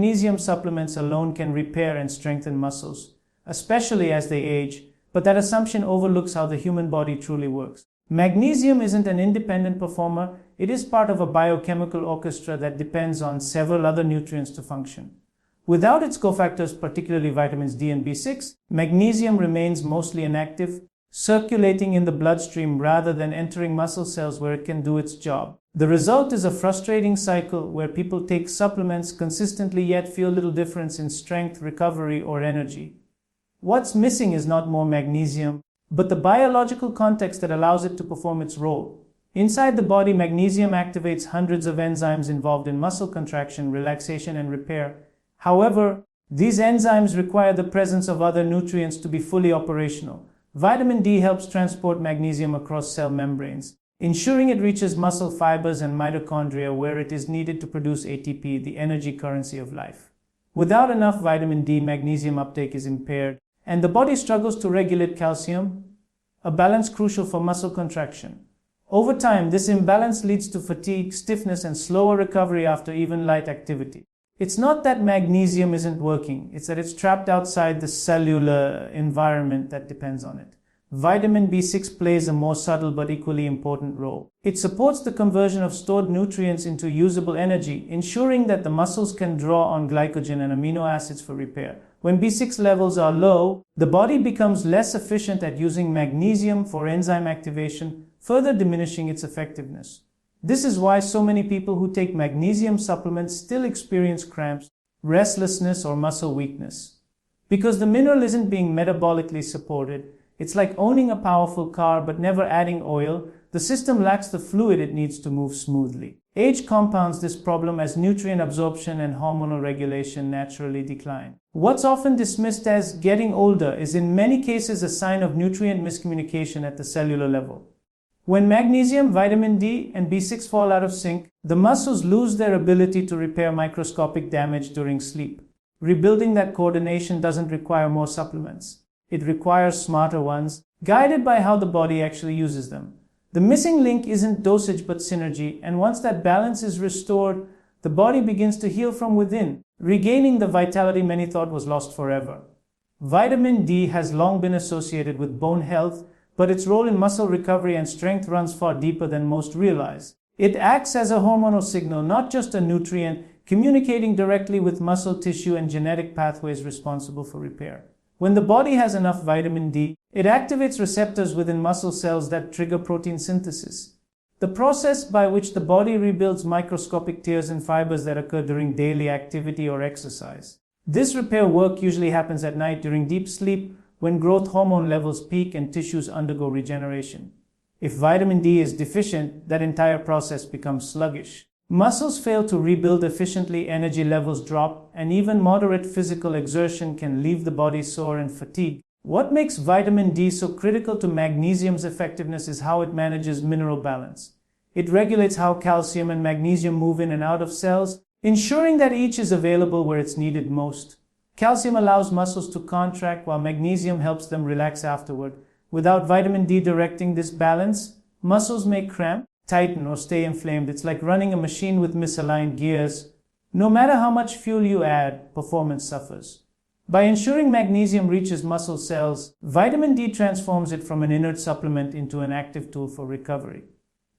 Magnesium supplements alone can repair and strengthen muscles, especially as they age, but that assumption overlooks how the human body truly works. Magnesium isn't an independent performer, it is part of a biochemical orchestra that depends on several other nutrients to function. Without its cofactors, particularly vitamins D and B6, magnesium remains mostly inactive, circulating in the bloodstream rather than entering muscle cells where it can do its job. The result is a frustrating cycle where people take supplements consistently yet feel little difference in strength, recovery, or energy. What's missing is not more magnesium, but the biological context that allows it to perform its role. Inside the body, magnesium activates hundreds of enzymes involved in muscle contraction, relaxation, and repair. However, these enzymes require the presence of other nutrients to be fully operational. Vitamin D helps transport magnesium across cell membranes, ensuring it reaches muscle fibers and mitochondria where it is needed to produce ATP, the energy currency of life. Without enough vitamin D, magnesium uptake is impaired, and the body struggles to regulate calcium, a balance crucial for muscle contraction. Over time, this imbalance leads to fatigue, stiffness, and slower recovery after even light activity. It's not that magnesium isn't working, it's that it's trapped outside the cellular environment that depends on it. Vitamin B6 plays a more subtle but equally important role. It supports the conversion of stored nutrients into usable energy, ensuring that the muscles can draw on glycogen and amino acids for repair. When B6 levels are low, the body becomes less efficient at using magnesium for enzyme activation, further diminishing its effectiveness. This is why so many people who take magnesium supplements still experience cramps, restlessness, or muscle weakness. Because the mineral isn't being metabolically supported, it's like owning a powerful car but never adding oil. The system lacks the fluid it needs to move smoothly. Age compounds this problem as nutrient absorption and hormonal regulation naturally decline. What's often dismissed as getting older is in many cases a sign of nutrient miscommunication at the cellular level. When magnesium, vitamin D, and B6 fall out of sync, the muscles lose their ability to repair microscopic damage during sleep. Rebuilding that coordination doesn't require more supplements. It requires smarter ones, guided by how the body actually uses them. The missing link isn't dosage but synergy, and once that balance is restored, the body begins to heal from within, regaining the vitality many thought was lost forever. Vitamin D has long been associated with bone health, but its role in muscle recovery and strength runs far deeper than most realize. It acts as a hormonal signal, not just a nutrient, communicating directly with muscle tissue and genetic pathways responsible for repair. When the body has enough vitamin D, it activates receptors within muscle cells that trigger protein synthesis, the process by which the body rebuilds microscopic tears and fibers that occur during daily activity or exercise. This repair work usually happens at night during deep sleep, when growth hormone levels peak and tissues undergo regeneration. If vitamin D is deficient, that entire process becomes sluggish. Muscles fail to rebuild efficiently, energy levels drop, and even moderate physical exertion can leave the body sore and fatigued. What makes vitamin D so critical to magnesium's effectiveness is how it manages mineral balance. It regulates how calcium and magnesium move in and out of cells, ensuring that each is available where it's needed most. Calcium allows muscles to contract while magnesium helps them relax afterward. Without vitamin D directing this balance, muscles may cramp, tighten, or stay inflamed. It's like running a machine with misaligned gears. No matter how much fuel you add, performance suffers. By ensuring magnesium reaches muscle cells, vitamin D transforms it from an inert supplement into an active tool for recovery.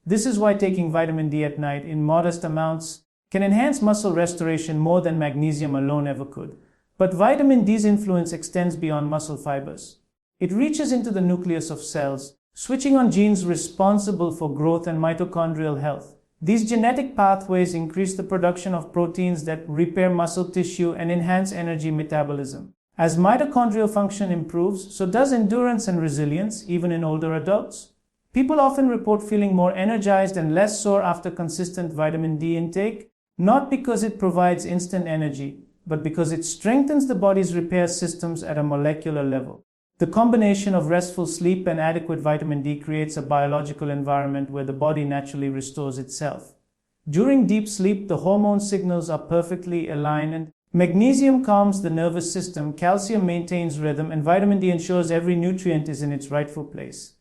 This is why taking vitamin D at night in modest amounts can enhance muscle restoration more than magnesium alone ever could. But vitamin D's influence extends beyond muscle fibers. It reaches into the nucleus of cells, switching on genes responsible for growth and mitochondrial health. These genetic pathways increase the production of proteins that repair muscle tissue and enhance energy metabolism. As mitochondrial function improves, so does endurance and resilience, even in older adults. People often report feeling more energized and less sore after consistent vitamin D intake, not because it provides instant energy, but because it strengthens the body's repair systems at a molecular level. The combination of restful sleep and adequate vitamin D creates a biological environment where the body naturally restores itself. During deep sleep, the hormone signals are perfectly aligned, and magnesium calms the nervous system, calcium maintains rhythm, and vitamin D ensures every nutrient is in its rightful place.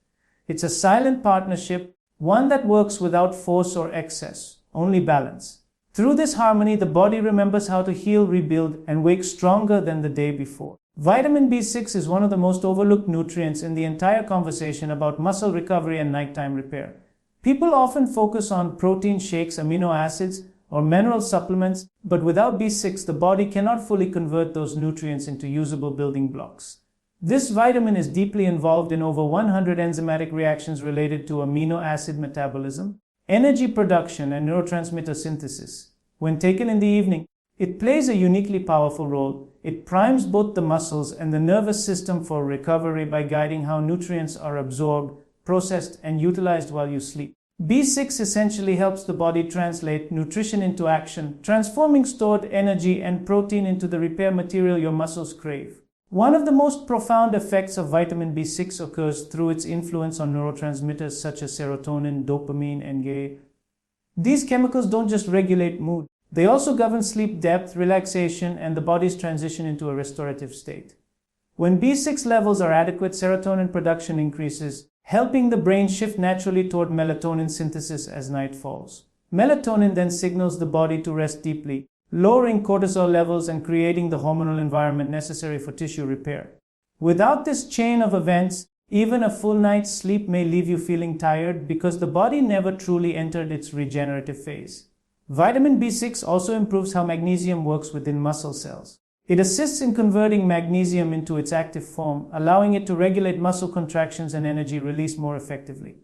It's a silent partnership, one that works without force or excess, only balance. Through this harmony, the body remembers how to heal, rebuild, and wake stronger than the day before. Vitamin B6 is one of the most overlooked nutrients in the entire conversation about muscle recovery and nighttime repair. People often focus on protein shakes, amino acids, or mineral supplements, but without B6, the body cannot fully convert those nutrients into usable building blocks. This vitamin is deeply involved in over 100 enzymatic reactions related to amino acid metabolism, energy production, and neurotransmitter synthesis. When taken in the evening, it plays a uniquely powerful role. It primes both the muscles and the nervous system for recovery by guiding how nutrients are absorbed, processed, and utilized while you sleep. B6 essentially helps the body translate nutrition into action, transforming stored energy and protein into the repair material your muscles crave. One of the most profound effects of vitamin B6 occurs through its influence on neurotransmitters such as serotonin, dopamine, and GABA. These chemicals don't just regulate mood, they also govern sleep depth, relaxation, and the body's transition into a restorative state. When B6 levels are adequate, serotonin production increases, helping the brain shift naturally toward melatonin synthesis as night falls. Melatonin then signals the body to rest deeply, lowering cortisol levels and creating the hormonal environment necessary for tissue repair. Without this chain of events, even a full night's sleep may leave you feeling tired because the body never truly entered its regenerative phase. Vitamin B6 also improves how magnesium works within muscle cells. It assists in converting magnesium into its active form, allowing it to regulate muscle contractions and energy release more effectively.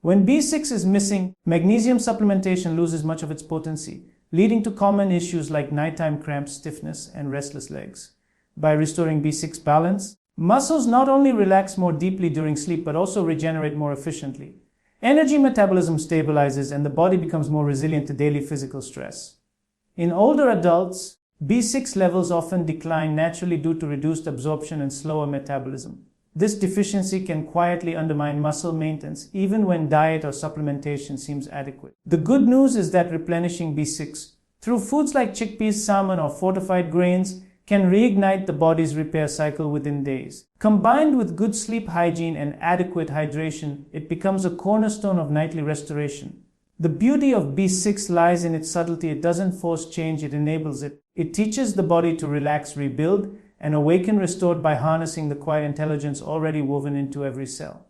When B6 is missing, magnesium supplementation loses much of its potency, leading to common issues like nighttime cramps, stiffness, and restless legs. By restoring B6 balance, muscles not only relax more deeply during sleep but also regenerate more efficiently. Energy metabolism stabilizes and the body becomes more resilient to daily physical stress. In older adults, B6 levels often decline naturally due to reduced absorption and slower metabolism. This deficiency can quietly undermine muscle maintenance even when diet or supplementation seems adequate. The good news is that replenishing B6 through foods like chickpeas, salmon, or fortified grains can reignite the body's repair cycle within days. Combined with good sleep hygiene and adequate hydration, it becomes a cornerstone of nightly restoration. The beauty of B6 lies in its subtlety. It doesn't force change, it enables it. It teaches the body to relax, rebuild, and awaken restored by harnessing the quiet intelligence already woven into every cell.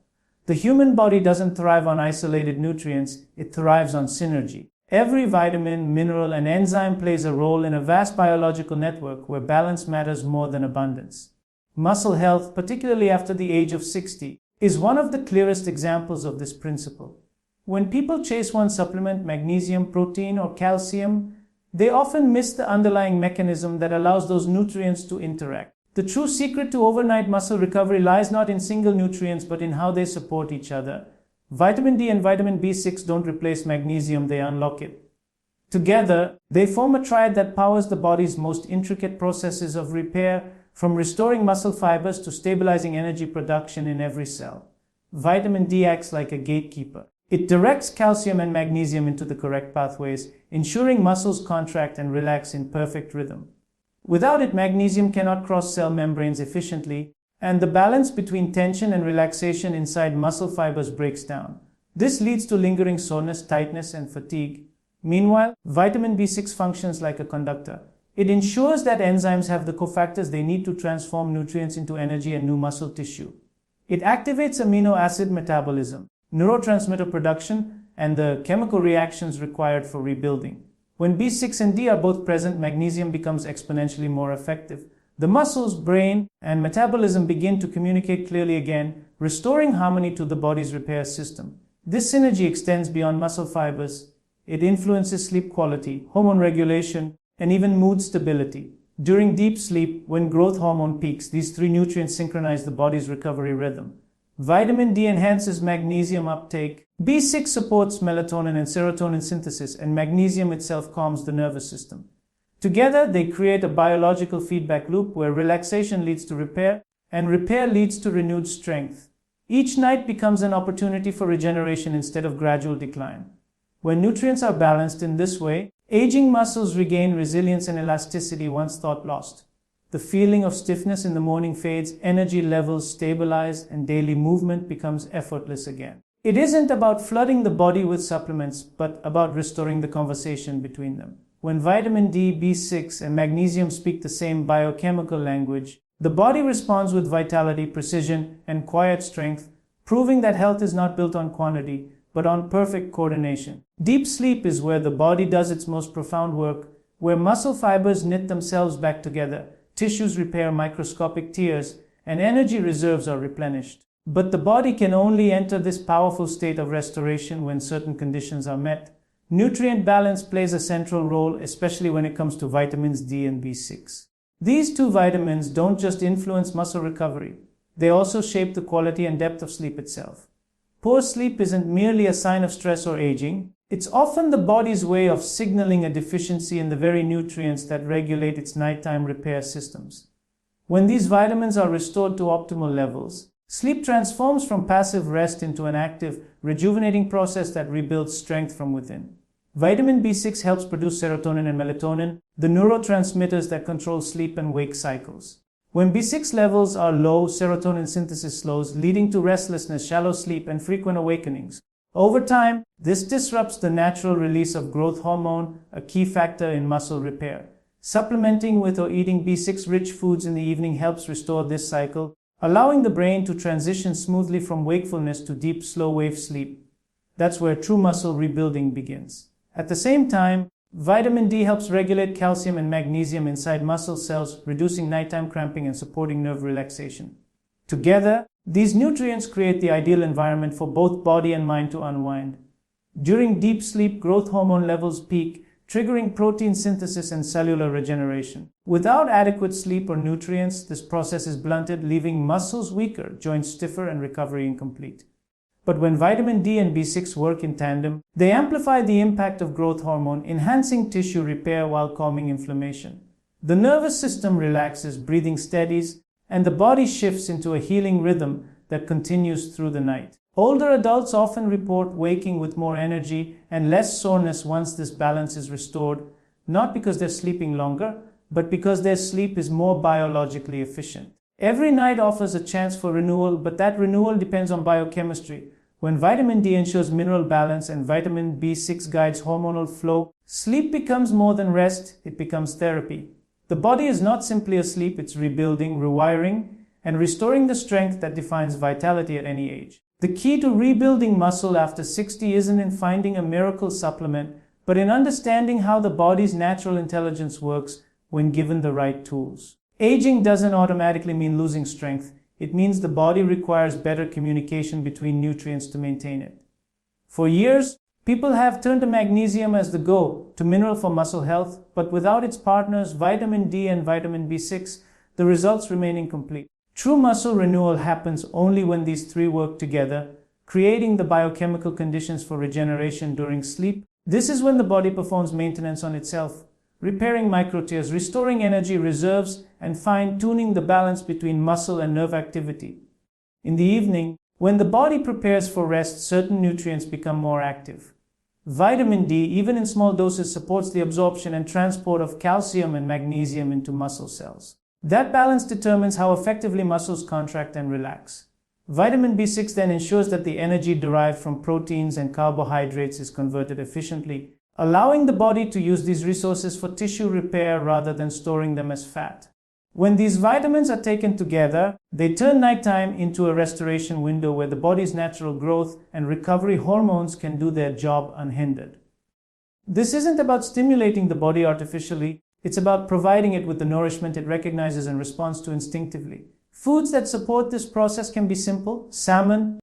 The human body doesn't thrive on isolated nutrients, it thrives on synergy. Every vitamin, mineral, and enzyme plays a role in a vast biological network where balance matters more than abundance. Muscle health, particularly after the age of 60, is one of the clearest examples of this principle. When people chase one supplement, magnesium, protein, or calcium, they often miss the underlying mechanism that allows those nutrients to interact. The true secret to overnight muscle recovery lies not in single nutrients but in how they support each other. Vitamin D and vitamin B6 don't replace magnesium, they unlock it. Together, they form a triad that powers the body's most intricate processes of repair, from restoring muscle fibers to stabilizing energy production in every cell. Vitamin D acts like a gatekeeper. It directs calcium and magnesium into the correct pathways, ensuring muscles contract and relax in perfect rhythm. Without it, magnesium cannot cross cell membranes efficiently, and the balance between tension and relaxation inside muscle fibers breaks down. This leads to lingering soreness, tightness, and fatigue. Meanwhile, vitamin B6 functions like a conductor. It ensures that enzymes have the cofactors they need to transform nutrients into energy and new muscle tissue. It activates amino acid metabolism, neurotransmitter production, and the chemical reactions required for rebuilding. When B6 and D are both present, magnesium becomes exponentially more effective. The muscles, brain, and metabolism begin to communicate clearly again, restoring harmony to the body's repair system. This synergy extends beyond muscle fibers. It influences sleep quality, hormone regulation, and even mood stability. During deep sleep, when growth hormone peaks, these three nutrients synchronize the body's recovery rhythm. Vitamin D enhances magnesium uptake, B6 supports melatonin and serotonin synthesis, and magnesium itself calms the nervous system. Together, they create a biological feedback loop where relaxation leads to repair, and repair leads to renewed strength. Each night becomes an opportunity for regeneration instead of gradual decline. When nutrients are balanced in this way, aging muscles regain resilience and elasticity once thought lost. The feeling of stiffness in the morning fades, energy levels stabilize, and daily movement becomes effortless again. It isn't about flooding the body with supplements, but about restoring the conversation between them. When vitamin D, B6, and magnesium speak the same biochemical language, the body responds with vitality, precision, and quiet strength, proving that health is not built on quantity, but on perfect coordination. Deep sleep is where the body does its most profound work, where muscle fibers knit themselves back together, tissues repair microscopic tears, and energy reserves are replenished. But the body can only enter this powerful state of restoration when certain conditions are met. Nutrient balance plays a central role, especially when it comes to vitamins D and B6. These two vitamins don't just influence muscle recovery, they also shape the quality and depth of sleep itself. Poor sleep isn't merely a sign of stress or aging, it's often the body's way of signaling a deficiency in the very nutrients that regulate its nighttime repair systems. When these vitamins are restored to optimal levels, sleep transforms from passive rest into an active, rejuvenating process that rebuilds strength from within. Vitamin B6 helps produce serotonin and melatonin, the neurotransmitters that control sleep and wake cycles. When B6 levels are low, serotonin synthesis slows, leading to restlessness, shallow sleep, and frequent awakenings. Over time, this disrupts the natural release of growth hormone, a key factor in muscle repair. Supplementing with or eating B6-rich foods in the evening helps restore this cycle, allowing the brain to transition smoothly from wakefulness to deep, slow-wave sleep. That's where true muscle rebuilding begins. At the same time, vitamin D helps regulate calcium and magnesium inside muscle cells, reducing nighttime cramping and supporting nerve relaxation. Together, these nutrients create the ideal environment for both body and mind to unwind. During deep sleep, growth hormone levels peak, triggering protein synthesis and cellular regeneration. Without adequate sleep or nutrients, this process is blunted, leaving muscles weaker, joints stiffer, and recovery incomplete. But when vitamin D and B6 work in tandem, they amplify the impact of growth hormone, enhancing tissue repair while calming inflammation. The nervous system relaxes, breathing steadies, and the body shifts into a healing rhythm that continues through the night. Older adults often report waking with more energy and less soreness once this balance is restored, not because they're sleeping longer, but because their sleep is more biologically efficient. Every night offers a chance for renewal, but that renewal depends on biochemistry. When vitamin D ensures mineral balance and vitamin B6 guides hormonal flow, sleep becomes more than rest, it becomes therapy. The body is not simply asleep, it's rebuilding, rewiring, and restoring the strength that defines vitality at any age. The key to rebuilding muscle after 60 isn't in finding a miracle supplement, but in understanding how the body's natural intelligence works when given the right tools. Aging doesn't automatically mean losing strength. It means the body requires better communication between nutrients to maintain it. For years, people have turned to magnesium as the go-to mineral for muscle health, but without its partners, vitamin D and vitamin B6, the results remain incomplete. True muscle renewal happens only when these three work together, creating the biochemical conditions for regeneration during sleep. This is when the body performs maintenance on itself, repairing microtears, restoring energy reserves, and fine-tuning the balance between muscle and nerve activity. In the evening, when the body prepares for rest, certain nutrients become more active. Vitamin D, even in small doses, supports the absorption and transport of calcium and magnesium into muscle cells. That balance determines how effectively muscles contract and relax. Vitamin B6 then ensures that the energy derived from proteins and carbohydrates is converted efficiently, allowing the body to use these resources for tissue repair rather than storing them as fat. When these vitamins are taken together, they turn nighttime into a restoration window where the body's natural growth and recovery hormones can do their job unhindered. This isn't about stimulating the body artificially, it's about providing it with the nourishment it recognizes and responds to instinctively. Foods that support this process can be simple: salmon,